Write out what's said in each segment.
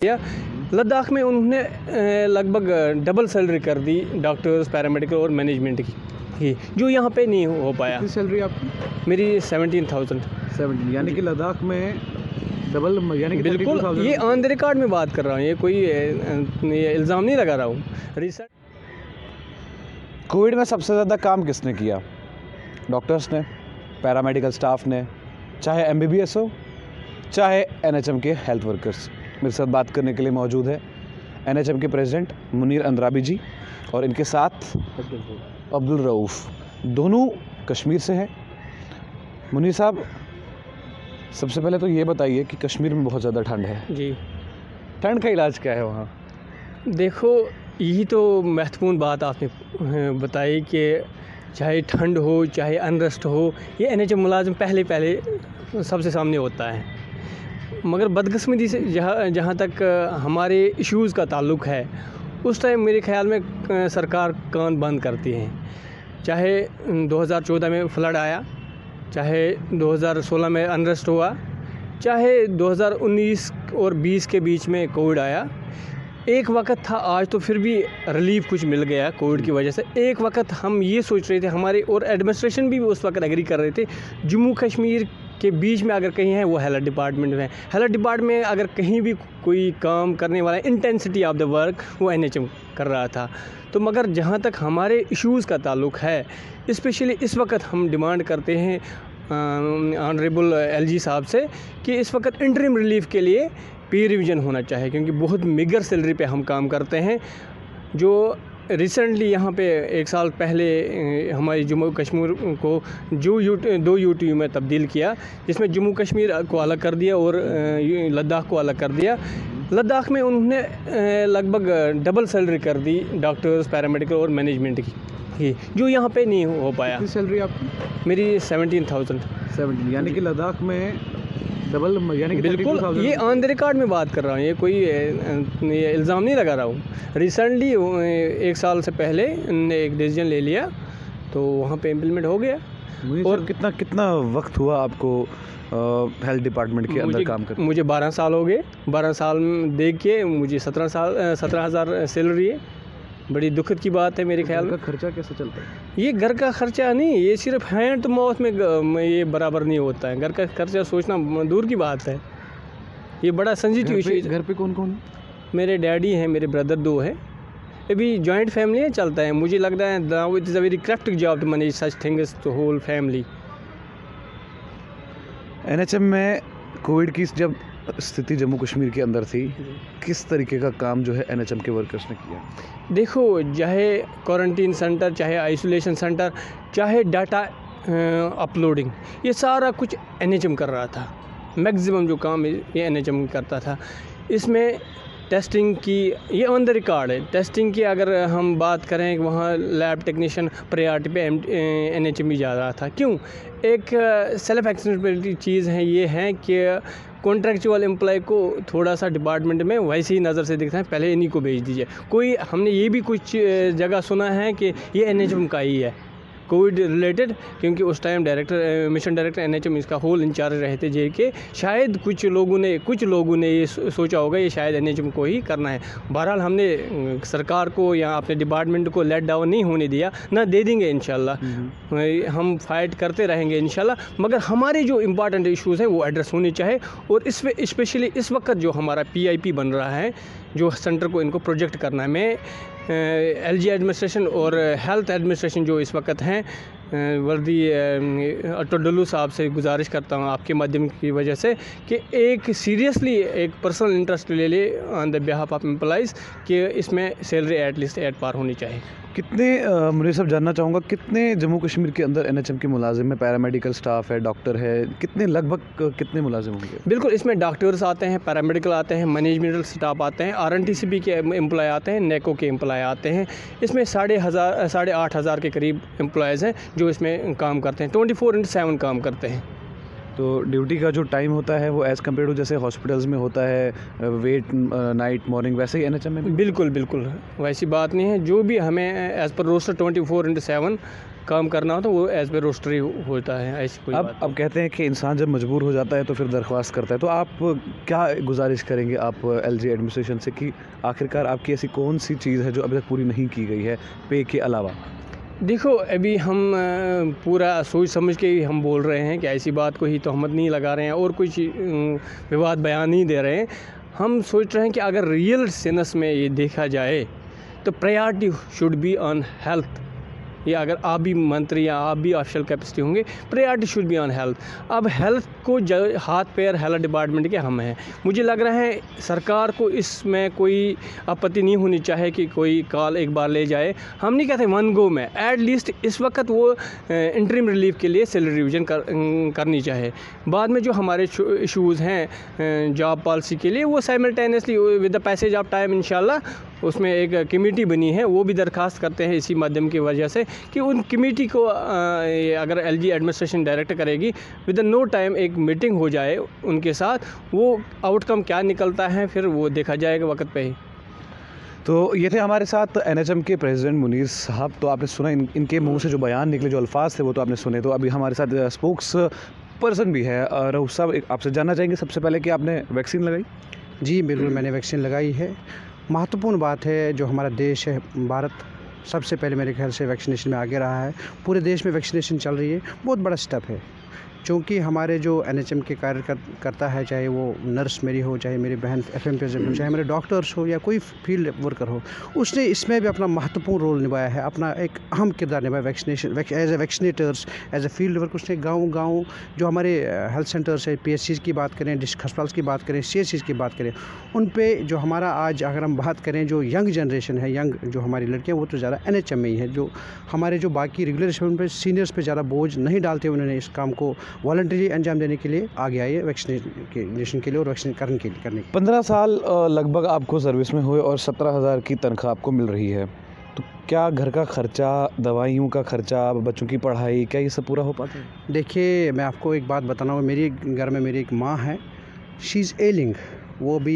किया। लद्दाख में उन्होंने लगभग डबल सैलरी कर दी डॉक्टर्स, पैरामेडिकल और मैनेजमेंट की, जो यहाँ पे नहीं हो पाया। कितनी सैलरी आपकी? मेरी 17,000। 17, यानी कि लद्दाख में डबल, यानी कि बिल्कुल, 32,000। ये ऑन द रिकॉर्ड में बात कर रहा हूँ, ये कोई ये इल्ज़ाम नहीं लगा रहा हूँ। रिसर्च कोविड में सबसे ज़्यादा काम किसने किया? डॉक्टर्स ने, पैरामेडिकल स्टाफ ने, चाहे MBBS हो, चाहे NHM के हेल्थ वर्कर्स। मेरे साथ बात करने के लिए मौजूद है NHM के प्रेसिडेंट मुनीर अंद्राबी जी और इनके साथ अब्दुल रऊफ़, दोनों कश्मीर से हैं। मुनीर साहब, सबसे पहले तो ये बताइए कि कश्मीर में बहुत ज़्यादा ठंड है जी। ठंड का इलाज क्या है वहाँ? देखो, यही तो महत्वपूर्ण बात आपने बताई कि चाहे ठंड हो, चाहे अनरेस्ट हो, ये NHM मुलाजिम पहले सबसे सामने होता है। मगर बदकिस्मती से जहाँ तक हमारे इश्यूज़ का ताल्लुक़ है, उस टाइम मेरे ख़्याल में सरकार कान बंद करती है। चाहे 2014 में फ्लड आया, चाहे 2016 में अनरेस्ट हुआ, चाहे 2019 और 20 के बीच में कोविड आया। एक वक्त था, आज तो फिर भी रिलीफ कुछ मिल गया कोविड की वजह से। एक वक्त हम ये सोच रहे थे, हमारे और एडमिनिस्ट्रेशन भी उस वक्त एग्री कर रहे थे, जम्मू कश्मीर के बीच में अगर कहीं है वो हेल्थ डिपार्टमेंट में। हेल्थ डिपार्टमेंट में अगर कहीं भी कोई काम करने वाला इंटेंसिटी ऑफ द वर्क वो NHM कर रहा था। तो मगर जहाँ तक हमारे इश्यूज़ का ताल्लुक़ है, स्पेशली इस वक्त हम डिमांड करते हैं ऑनरेबल LG साहब से कि इस वक्त इंटरिम रिलीफ के लिए पे रिवीजन होना चाहिए, क्योंकि बहुत मिगर सैलरी पे हम काम करते हैं। जो रिसेंटली यहाँ पे 1 साल पहले हमारे जम्मू कश्मीर को दो UT में तब्दील किया, जिसमें जम्मू कश्मीर को अलग कर दिया और लद्दाख को अलग कर दिया। लद्दाख में उन्होंने लगभग डबल सैलरी कर दी डॉक्टर्स, पैरामेडिकल और मैनेजमेंट की, जो यहाँ पे नहीं हो पाया। कितनी सैलरी आपकी? मेरी 17,000। 17, यानी कि लद्दाख में डबल, यानी कि बिल्कुल, 32,000। ये ऑन द रिकॉर्ड में बात कर रहा हूँ, ये कोई ये इल्ज़ाम नहीं लगा रहा हूँ। रिसेंटली 1 साल से पहले इन्होंने एक डिसीजन ले लिया, तो वहाँ पे इम्प्लीमेंट हो गया। और कितना वक्त हुआ आपको हेल्थ डिपार्टमेंट के अंदर काम करते? मुझे 12 साल हो गए। 12 साल में देख के मुझे 17,000 सैलरी है। बड़ी दुखद की बात है मेरे ख्याल में। घर का खर्चा कैसे चलता है? ये घर का खर्चा नहीं, ये सिर्फ हैंड टू माउथ में ये बराबर नहीं होता है। घर का खर्चा सोचना दूर की बात है, ये बड़ा सेंसिटिव इशू है। घर पे कौन कौन? मेरे डैडी हैं, मेरे ब्रदर 2 हैं। अभी जॉइंट फैमिली है, चलता है। मुझे लगता है now it is a very critical job to manage such things to whole family. NHM में कोविड की जब स्थिति जम्मू कश्मीर के अंदर थी, किस तरीके का काम जो है NHM के वर्कर्स ने किया? देखो, चाहे क्वारंटीन सेंटर, चाहे आइसोलेशन सेंटर, चाहे डाटा अपलोडिंग, ये सारा कुछ NHM कर रहा था। मैक्सिमम जो काम ये NHM करता था। इसमें टेस्टिंग की, ये ऑन द रिकॉर्ड है। टेस्टिंग की अगर हम बात करें, वहाँ लैब टेक्नीशियन प्रायोरिटी पे NHM ही जा रहा था। क्यों? एक सेल्फ एक्सेप्टेबिलिटी चीज़ है, ये है कि कॉन्ट्रैक्चुअल एम्प्लॉय को थोड़ा सा डिपार्टमेंट में वैसी ही नज़र से दिखता है, पहले इन्हीं को भेज दीजिए। कोई हमने ये भी कुछ जगह सुना है कि ये NHM का ही है कोविड रिलेटेड, क्योंकि उस टाइम मिशन डायरेक्टर NHM इसका होल इंचार्ज रहे थे JK। शायद कुछ लोगों ने ये सोचा होगा ये शायद NHM को ही करना है। बहरहाल हमने सरकार को या अपने डिपार्टमेंट को लेट डाउन नहीं होने दिया, ना दे देंगे इंशाल्लाह। हम फाइट करते रहेंगे इंशाल्लाह, मगर हमारे जो इम्पॉर्टेंट इश्यूज़ हैं वो एड्रेस होने चाहिए। और इसमें स्पेशली इस वक्त जो हमारा PIP बन रहा है, जो सेंटर को इनको प्रोजेक्ट करना है, मैं LG एडमिनिस्ट्रेशन और हेल्थ एडमिनिस्ट्रेशन जो इस वक्त हैं, वर्दी अटोडलू साहब से गुजारिश करता हूँ आपके माध्यम की वजह से कि एक सीरियसली एक पर्सनल इंटरेस्ट ले ले on the behalf of employees कि इसमें सैलरी एटलीस्ट 8 पार होनी चाहिए। कितने मुझे सब जानना चाहूँगा, कितने जम्मू कश्मीर के अंदर NHM के मुलाजिम है? पैरामेडिकल स्टाफ है, डॉक्टर है, कितने लगभग कितने मुलाजिम होंगे? बिल्कुल, इसमें डॉक्टर्स आते हैं, पैरामेडिकल आते हैं, मैनेजमेंटल स्टाफ आते हैं, RNTCP के एम्प्लॉय आते हैं, NACO के एम्प्लॉय आते हैं। इसमें 8,500 के करीब एम्प्लॉयज़ हैं जो इसमें काम करते हैं, 24/7 काम करते हैं। तो ड्यूटी का जो टाइम होता है वो एज़ कम्पेयर टू जैसे हॉस्पिटल्स में होता है, वेट नाइट मॉर्निंग, वैसे ही NHM में भी? बिल्कुल वैसी बात नहीं है। जो भी हमें एज़ पर रोस्टर 24/7 काम करना हो तो वो एज पे रोस्टर ही होता है, ऐसी कोई बात अब कहते हैं कि इंसान जब मजबूर हो जाता है तो फिर दरख्वास्त करता है, तो आप क्या गुजारिश करेंगे आप एलजी एडमिनिस्ट्रेशन से कि आखिरकार आपकी ऐसी कौन सी चीज़ है जो अभी तक पूरी नहीं की गई है पे के अलावा? देखो, अभी हम पूरा सोच समझ के ही हम बोल रहे हैं कि ऐसी बात को ही तहमत नहीं लगा रहे हैं और कुछ विवाद बयान नहीं दे रहे हैं। हम सोच रहे हैं कि अगर रियल सेंस में ये देखा जाए तो priority should be on health. या अगर आप भी मंत्री या आप भी ऑफिशियल कैपेसिटी होंगे, priority should be on health. अब हेल्थ को हाथ पैर हेल्थ डिपार्टमेंट के हम हैं। मुझे लग रहा है सरकार को इसमें कोई आपत्ति नहीं होनी चाहिए कि कोई कॉल एक बार ले जाए। हम नहीं कहते वन गो में, एट लीस्ट इस वक्त वो इंटरिम रिलीफ के लिए सैलरी रिविजन करनी चाहिए। बाद में जो हमारे इशूज़ हैं जॉब पॉलिसी के लिए, वो simultaneously with the passage of time इंशाल्लाह उसमें एक कमेटी बनी है, वो भी दरख्वास्त करते हैं इसी माध्यम की वजह से कि उन कमेटी को अगर एलजी एडमिनिस्ट्रेशन डायरेक्ट करेगी, विद इन नो टाइम एक मीटिंग हो जाए उनके साथ, वो आउटकम क्या निकलता है फिर वो देखा जाएगा वक्त पे ही। तो ये थे हमारे साथ एनएचएम के प्रेसिडेंट मुनीर साहब। तो आपने सुना इनके मुंह से जो बयान निकले, जो अल्फाज थे वो तो आपने सुने। तो अभी हमारे साथ स्पोक्स पर्सन भी है। रऊफ साहब, आपसे जानना चाहेंगे सबसे पहले कि आपने वैक्सीन लगाई? जी बिल्कुल, मैंने वैक्सीन लगाई है। महत्वपूर्ण बात है, जो हमारा देश है भारत, सबसे पहले मेरे ख्याल से वैक्सीनेशन में आगे रहा है। पूरे देश में वैक्सीनेशन चल रही है, बहुत बड़ा स्टेप है। क्योंकि हमारे जो एनएचएम के कार्यकर्ता है, चाहे वो नर्स मेरी हो, चाहे मेरी बहन एफएम प्रेसिडेंट हो, चाहे मेरे डॉक्टर्स हो या कोई फील्ड वर्कर हो, उसने इसमें भी अपना महत्वपूर्ण रोल निभाया है, अपना एक अहम किरदार निभाया। Vaccination as a vaccinators, as a field worker, उसने गाँव जो हमारे हेल्थ सेंटर्स है, PSCs की बात करें, डिस्ट्रिक्ट हस्पताल की बात करें, CHCs की बात करें, उन पे जो हमारा आज अगर हम बात करें, जो यंग जनरेशन है, यंग जो हमारी लड़कियाँ, वो तो ज़्यादा एनएचएम में ही है। जो हमारे जो बाकी रेगुलर उन पर सीनियर्स पे ज़्यादा बोझ नहीं डालते, उन्होंने इस काम को वॉलंटरी अंजाम देने के लिए आगे आए वैक्सीनेशन के लिए और वैक्सीन करने के लिए। 15 साल लगभग आपको सर्विस में हुए और 17,000 की तनख्वाह आपको मिल रही है, तो क्या घर का खर्चा, दवाइयों का खर्चा, बच्चों की पढ़ाई, क्या ये सब पूरा हो पाता है? देखिए, मैं आपको एक बात बताना हूँ। मेरे घर में मेरी एक माँ है, शी इज़ एलिंग, वो भी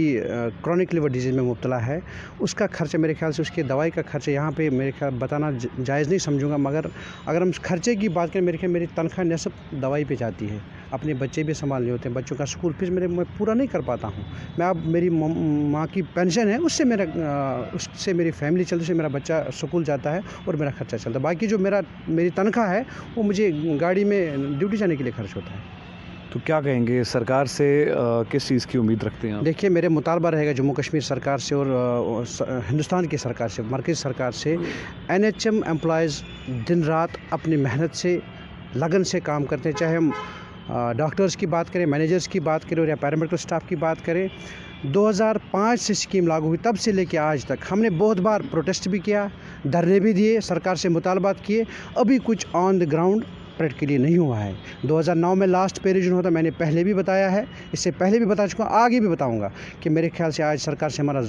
क्रॉनिक लिवर डिजीज़ में मुब्तला है। उसका खर्चा, मेरे ख्याल से उसकी दवाई का खर्चा यहाँ पे मेरे ख्याल बताना जायज़ नहीं समझूंगा, मगर अगर हम खर्चे की बात करें, मेरे ख्याल मेरी तनख्वाह निसब दवाई पे जाती है। अपने बच्चे भी संभालने होते हैं, बच्चों का स्कूल फीस मैं पूरा नहीं कर पाता हूँ। मैं अब मेरी माँ की पेंशन है, उससे मेरी फैमिली चलती, उससे मेरा बच्चा स्कूल जाता है और मेरा खर्चा चलता है। बाकी जो मेरी तनख्वाह है, वो मुझे गाड़ी में ड्यूटी जाने के लिए खर्च होता है। तो क्या कहेंगे सरकार से, किस चीज़ की उम्मीद रखते हैं आप? देखिए, मेरे मुतालबा रहेगा जम्मू कश्मीर सरकार से और हिंदुस्तान की सरकार से, मरकज़ी सरकार से, एनएचएम एम्प्लॉयज़ दिन रात अपनी मेहनत से, लगन से काम करते हैं। चाहे हम डॉक्टर्स की बात करें, मैनेजर्स की बात करें और या पैरामेडिकल स्टाफ की बात करें, 2005 से स्कीम लागू हुई, तब से लेकर आज तक हमने बहुत बार प्रोटेस्ट भी किया, धरने भी दिए, सरकार से मुतालबात किए, अभी कुछ ऑन द ग्राउंड प्रैक्टिकली नहीं हुआ है। 2009 में लास्ट पे रिविजन होता, मैंने पहले भी बताया है, इससे पहले भी बता चुका हूँ, आगे भी बताऊँगा कि मेरे ख्याल से आज सरकार से हमारा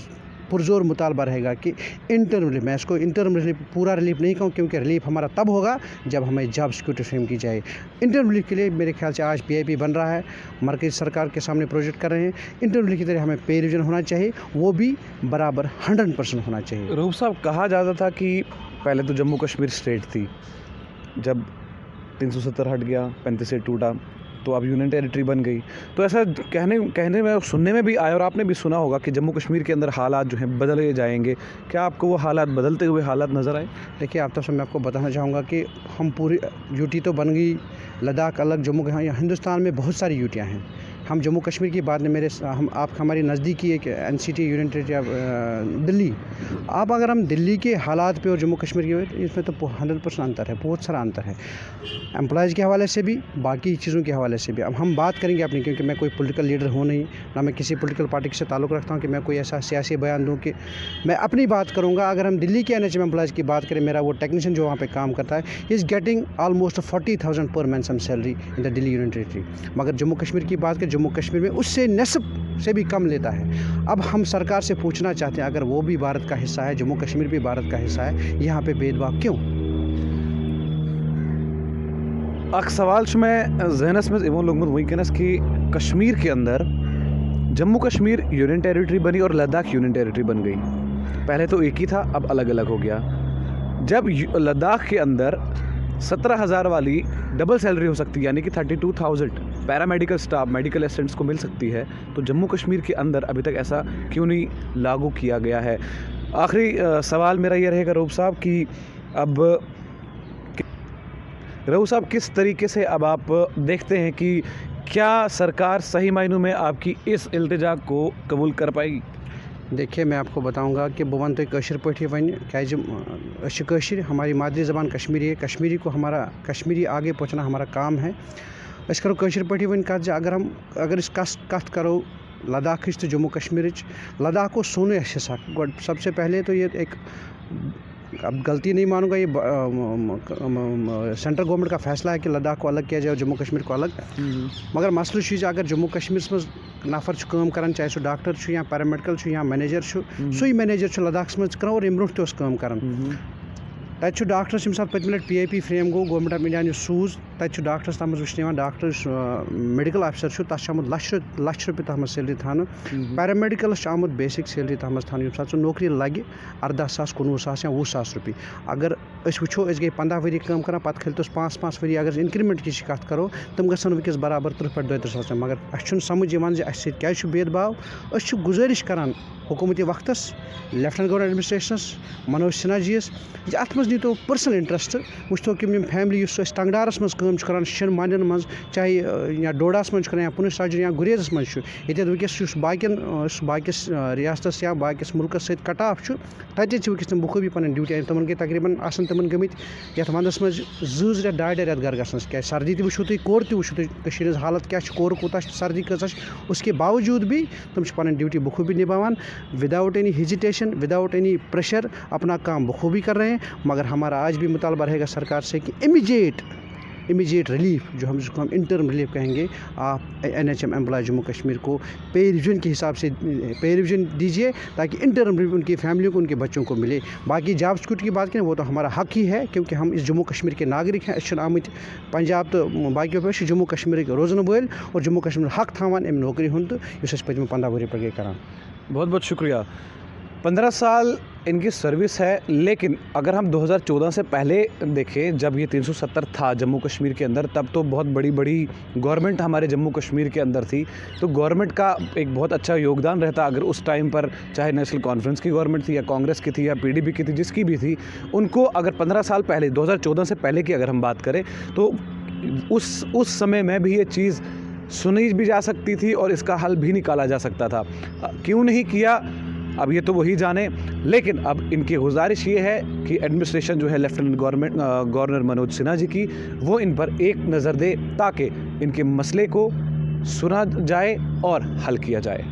पुरजोर मुतालबा रहेगा कि इंटर्म रिलीफ, मैं इसको इंटर्म रिलीफ पूरा रिलीफ नहीं कहूँ, क्योंकि रिलीफ हमारा तब होगा जब हमें जॉब सिक्योरिटी फ्रेम की जाए। इंटर्म रिलीफ के लिए मेरे ख्याल से आज PIP बन रहा है, मरकज़ी सरकार के सामने प्रोजेक्ट कर रहे हैं। इंटर्म रिलीफ की तरह हमें पे रिविजन होना चाहिए, वो भी बराबर 100% होना चाहिए। रऊफ साहब, कहा जाता था कि पहले तो जम्मू कश्मीर स्टेट थी, जब 370 हट गया, 35 से टूटा, तो अब यूनियन टेरिटरी बन गई। तो ऐसा कहने में, सुनने में भी आया और आपने भी सुना होगा कि जम्मू कश्मीर के अंदर हालात जो हैं बदले जाएंगे। क्या आपको वो हालात, बदलते हुए हालात नज़र आए? देखिए, आप तो मैं आपको बताना चाहूँगा कि हम पूरी यूटी तो बन गई, लद्दाख अलग, जम्मू के, यहाँ हिंदुस्तान में बहुत सारी यूटियाँ हैं। हम जम्मू कश्मीर की बात नहीं, हमारी नज़दीकी एक NCT यूनियन टेरिटरी दिल्ली। अब अगर हम दिल्ली के हालात पे और जम्मू कश्मीर के, इसमें तो 100% अंतर है, बहुत सारा अंतर है, एम्प्लॉयज़ के हवाले से भी, बाकी चीज़ों के हवाले से भी। अब हम बात करेंगे अपनी, क्योंकि मैं कोई पॉलिटिकल लीडर हूँ नहीं, ना मैं किसी पॉलिटिकल पार्टी से ताल्लुक़ रखता हूँ कि मैं कोई ऐसा सियासी बयान दूँ कि मैं अपनी बात करूँगा। अगर हम दिल्ली के NHM एम्प्लॉयज़ की बात करें, मेरा वो टेक्नीशियन जो वहाँ पे काम करता है, is getting almost 40,000 per month some salary in the Delhi union territory. मगर जम्मू कश्मीर की बात करें, जम्मू कश्मीर में उससे निस्फ से भी कम लेता है। अब हम सरकार से पूछना चाहते हैं, अगर वो भी भारत का हिस्सा है, जम्मू कश्मीर भी भारत का हिस्सा है, यहाँ पे भेदभाव क्यों? अक सवाल में जहनस में इवन लोग वनकस कि कश्मीर के अंदर जम्मू कश्मीर यूनियन टेरिटरी बनी और लद्दाख यूनियन टेरिटरी बन गई। पहले तो एक ही था, अब अलग अलग हो गया। जब लद्दाख के अंदर 17,000 वाली डबल सैलरी हो सकती है, यानी कि 32,000 पैरामेडिकल स्टाफ, मेडिकल असिस्टेंट्स को मिल सकती है, तो जम्मू कश्मीर के अंदर अभी तक ऐसा क्यों नहीं लागू किया गया है? आखिरी सवाल मेरा ये रहेगा रऊफ साहब कि अब रऊफ साहब किस तरीके से अब आप देखते हैं कि क्या सरकार सही मायनों में आपकी इस इल्तिजा को कबूल कर पाएगी? देखिए, मैं आपको बताऊंगा कि बह वन तुम कशर पे वन क्या हमारी मादरी ज़बान कश्मीरी है, कश्मीरी को हमारा कश्मीरी आगे पहुँचना हमारा काम है। अस करो कशर पे वन कत अगर इस कत करो लद्दाख तो जम्मू कश्मीर, लद्दाख को सोन हिस्सा। सबसे पहले तो ये एक, अब गलती नहीं मानूंगा, ये सेंट्रल गवर्नमेंट का फैसला है कि लद्दाख को अलग किया जाए और जम्मू कश्मीर को अलग। मगर मसला अगर जम्मू कश्मीर मज नफर काम करान, चाहे सो डॉक्टर या पैरामेडिकल या मैनेजर, सू मैनेजर लद्दाख मज कर और ब्रो तम करान। तत डॉक्टर्स यम सात पत्म लट PIP frame go government of India सूज, तत डॉक्टर्स तम वो डॉक्टर्स मेडिकल ऑफिसर तथ आमुत लक्ष रुपये तम सैलरी थान। पैरामेडिकलस आमुत बेसिक सैलरी तम थान यम सात नौकरी लगे 18,000 19,000 या 20,000 रुपये। अगर वो गई 15 वरी काम कर पे खिल 5-5 वरी। अगर इंक्रीमेंट की कत करो तम गन वनकस बराबर 30 पे 32,000। मगर अस समझ क्या भेदभाव। गुजारिश करान हुकूमती workers, lieutenant governor एडमिनिस्ट्रेशनस, Manoj Sinha जीस अत मज नीतो पर्सनल इंटरेस्ट। वो कि फैमिली टंगडारस मज कर शन मानन मज, चाहे या डोडास मज कर या पुनिस राजन या गुरेजस मज ये वस बाकिस रियासतस या बाकिस मुल्कस सत कट ऑफ तत वस तम बखूबी पन ड्यूटी तमन गई तकरीबन तमन गमित ये वंदस मज 2 रेत 2.5 रेत घर गसनस। क्या सर्दी तु वो तुम कोर वो तुम हालत क्या कोर कूत सर्दी कस, उसके बावजूद भी तुम पन ड्यूटी बखूबी निभावान without any hesitation, without any pressure अपना काम बखूबी कर रहे हैं। मगर हमारा आज भी मुतालबा रहेगा सरकार से कि इमीडिएट रिलीफ, जो जिसको हम इंटर्म रिलीफ कहेंगे, आप NHM एम्प्लॉय जम्मू कश्मीर को पे रिविजन के हिसाब से पे रिविजन दीजिए ताकि इंटर्म रिलीफ उनकी फैमिलियों को, उनके बच्चों को मिले। बाकी जॉब सिक्योरिटी की बात करें वो तो हमारा हक ही है, क्योंकि हम इस जम्मू कश्मीर के नागरिक हैं। अस आमत पंजाब तो बाकी पे जम्मू कश्मीर रोजन वल और जम्मू कश्मीर हक थान अम नौकरी हूँ तो पत्म 15 वरी पे करान। बहुत बहुत शुक्रिया। 15 साल इनकी सर्विस है, लेकिन अगर हम 2014 से पहले देखें, जब ये 370 था जम्मू कश्मीर के अंदर, तब तो बहुत बड़ी गवर्नमेंट हमारे जम्मू कश्मीर के अंदर थी। तो गवर्नमेंट का एक बहुत अच्छा योगदान रहता अगर उस टाइम पर, चाहे नेशनल कॉन्फ्रेंस की गवर्नमेंट थी या कांग्रेस की थी या PDP की थी, जिसकी भी थी, उनको अगर 15 साल पहले 2014 से पहले की अगर हम बात करें तो उस समय में भी ये चीज़ सुनी भी जा सकती थी और इसका हल भी निकाला जा सकता था। क्यों नहीं किया अब ये तो वही जाने। लेकिन अब इनकी गुजारिश ये है कि एडमिनिस्ट्रेशन जो है लेफ्टिनेंट गवर्नर मनोज सिन्हा जी की, वो इन पर एक नज़र दे ताकि इनके मसले को सुना जाए और हल किया जाए।